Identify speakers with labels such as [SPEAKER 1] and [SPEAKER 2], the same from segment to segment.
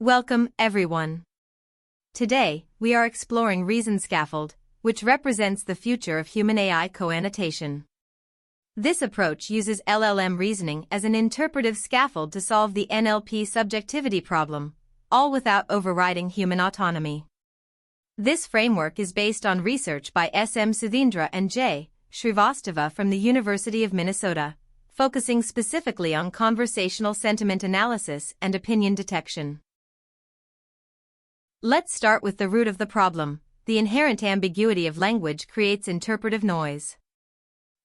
[SPEAKER 1] Welcome, everyone. Today, we are exploring ReasonScaffold, which represents the future of human-AI co-annotation. This approach uses LLM reasoning as an interpretive scaffold to solve the NLP subjectivity problem, all without overriding human autonomy. This framework is based on research by S.M. Sudhindra and J. Srivastava from the University of Minnesota, focusing specifically on conversational sentiment analysis and opinion detection. Let's start with the root of the problem. The inherent ambiguity of language creates interpretive noise.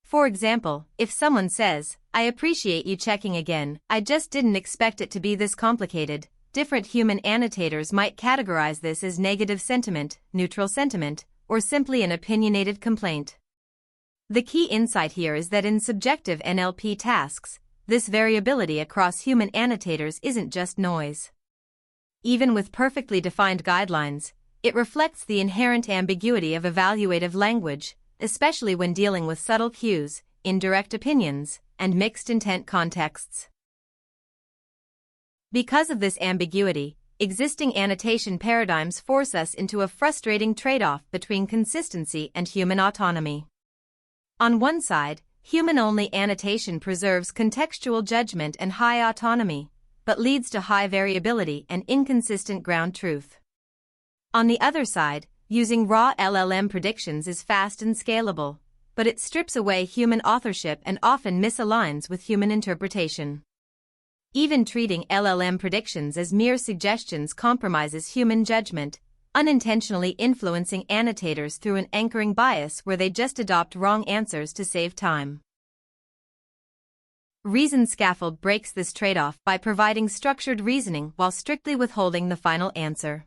[SPEAKER 1] For example, if someone says, "I appreciate you checking again, I just didn't expect it to be this complicated," different human annotators might categorize this as negative sentiment, neutral sentiment, or simply an opinionated complaint. The key insight here is that in subjective NLP tasks, this variability across human annotators isn't just noise. Even with perfectly defined guidelines, it reflects the inherent ambiguity of evaluative language, especially when dealing with subtle cues, indirect opinions, and mixed intent contexts. Because of this ambiguity, existing annotation paradigms force us into a frustrating trade-off between consistency and human autonomy. On one side, human-only annotation preserves contextual judgment and high autonomy, but leads to high variability and inconsistent ground truth. On the other side, using raw LLM predictions is fast and scalable, but it strips away human authorship and often misaligns with human interpretation. Even treating LLM predictions as mere suggestions compromises human judgment, unintentionally influencing annotators through an anchoring bias where they just adopt wrong answers to save time. ReasonScaffold breaks this trade-off by providing structured reasoning while strictly withholding the final answer.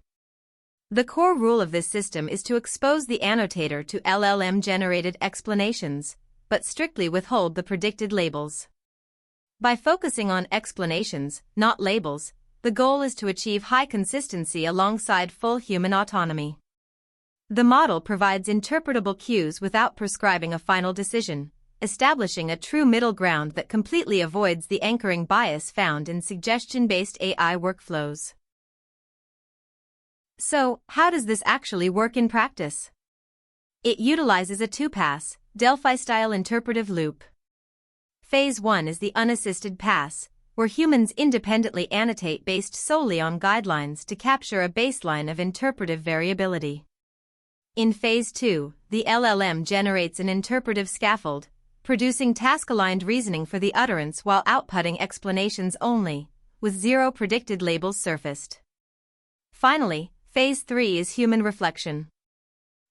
[SPEAKER 1] The core rule of this system is to expose the annotator to LLM-generated explanations, but strictly withhold the predicted labels. By focusing on explanations, not labels, the goal is to achieve high consistency alongside full human autonomy. The model provides interpretable cues without prescribing a final decision, establishing a true middle ground that completely avoids the anchoring bias found in suggestion-based AI workflows. So, how does this actually work in practice? It utilizes a two-pass, Delphi-style interpretive loop. Phase 1 is the unassisted pass, where humans independently annotate based solely on guidelines to capture a baseline of interpretive variability. In Phase 2, the LLM generates an interpretive scaffold, producing task-aligned reasoning for the utterance while outputting explanations only, with zero predicted labels surfaced. Finally, Phase 3 is human reflection.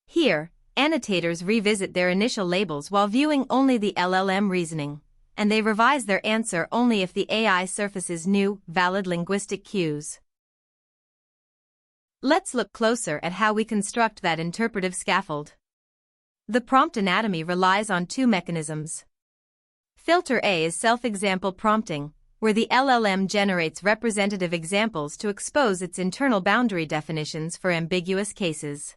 [SPEAKER 1] Here, annotators revisit their initial labels while viewing only the LLM reasoning, and they revise their answer only if the AI surfaces new, valid linguistic cues. Let's look closer at how we construct that interpretive scaffold. The prompt anatomy relies on two mechanisms. Filter A is self-example prompting, where the LLM generates representative examples to expose its internal boundary definitions for ambiguous cases.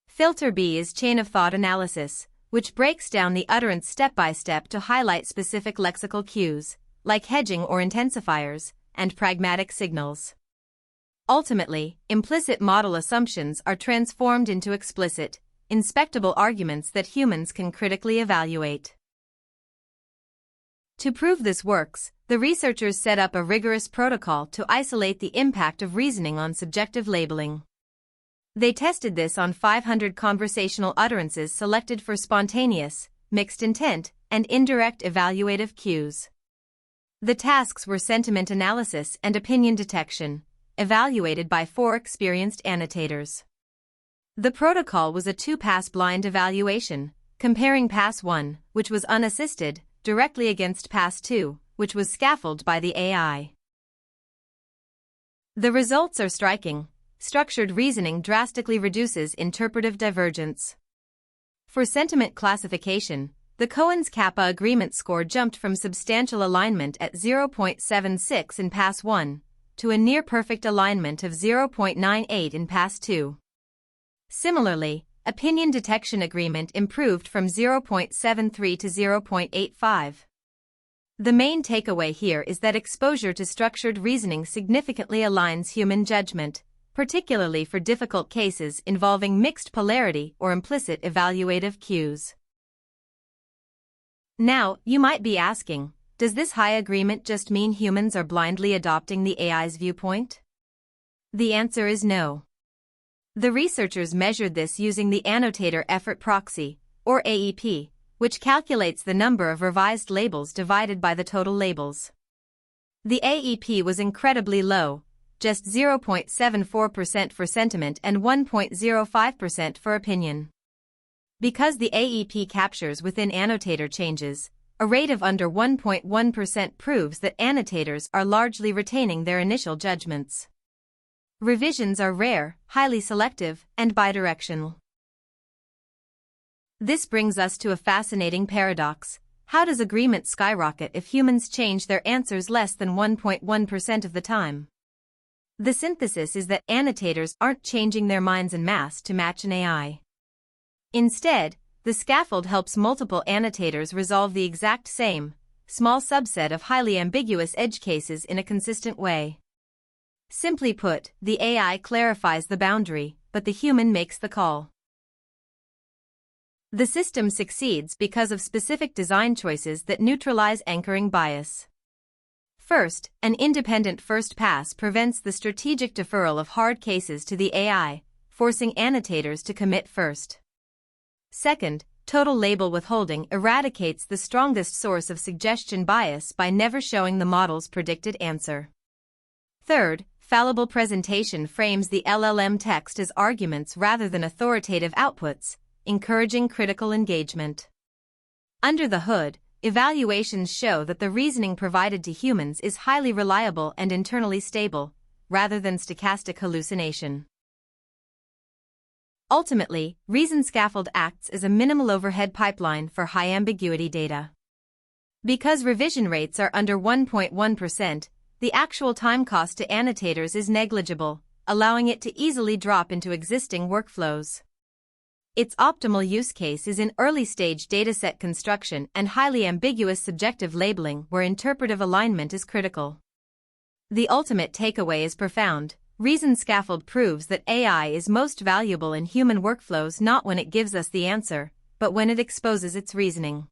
[SPEAKER 1] Filter B is chain-of-thought analysis, which breaks down the utterance step by step to highlight specific lexical cues, like hedging or intensifiers, and pragmatic signals. Ultimately, implicit model assumptions are transformed into explicit, inspectable arguments that humans can critically evaluate. To prove this works, the researchers set up a rigorous protocol to isolate the impact of reasoning on subjective labeling. They tested this on 500 conversational utterances selected for spontaneous, mixed intent, and indirect evaluative cues. The tasks were sentiment analysis and opinion detection, evaluated by 4 experienced annotators. The protocol was a two-pass blind evaluation, comparing Pass 1, which was unassisted, directly against Pass 2, which was scaffolded by the AI. The results are striking. Structured reasoning drastically reduces interpretive divergence. For sentiment classification, the Cohen's kappa agreement score jumped from substantial alignment at 0.76 in Pass 1 to a near-perfect alignment of 0.98 in Pass 2. Similarly, opinion detection agreement improved from 0.73 to 0.85. The main takeaway here is that exposure to structured reasoning significantly aligns human judgment, particularly for difficult cases involving mixed polarity or implicit evaluative cues. Now, you might be asking, does this high agreement just mean humans are blindly adopting the AI's viewpoint? The answer is no. The researchers measured this using the Annotator Effort Proxy, or AEP, which calculates the number of revised labels divided by the total labels. The AEP was incredibly low, just 0.74% for sentiment and 1.05% for opinion. Because the AEP captures within annotator changes, a rate of under 1.1% proves that annotators are largely retaining their initial judgments. Revisions are rare, highly selective, and bidirectional. This brings us to a fascinating paradox. How does agreement skyrocket if humans change their answers less than 1.1% of the time? The synthesis is that annotators aren't changing their minds en masse to match an AI. Instead, the scaffold helps multiple annotators resolve the exact same, small subset of highly ambiguous edge cases in a consistent way. Simply put, the AI clarifies the boundary, but the human makes the call. The system succeeds because of specific design choices that neutralize anchoring bias. First, an independent first pass prevents the strategic deferral of hard cases to the AI, forcing annotators to commit first. Second, total label withholding eradicates the strongest source of suggestion bias by never showing the model's predicted answer. Third, fallible presentation frames the LLM text as arguments rather than authoritative outputs, encouraging critical engagement. Under the hood, evaluations show that the reasoning provided to humans is highly reliable and internally stable, rather than stochastic hallucination. Ultimately, ReasonScaffold acts as a minimal overhead pipeline for high ambiguity data. Because revision rates are under 1.1%, the actual time cost to annotators is negligible, allowing it to easily drop into existing workflows. Its optimal use case is in early-stage dataset construction and highly ambiguous subjective labeling where interpretive alignment is critical. The ultimate takeaway is profound. ReasonScaffold proves that AI is most valuable in human workflows not when it gives us the answer, but when it exposes its reasoning.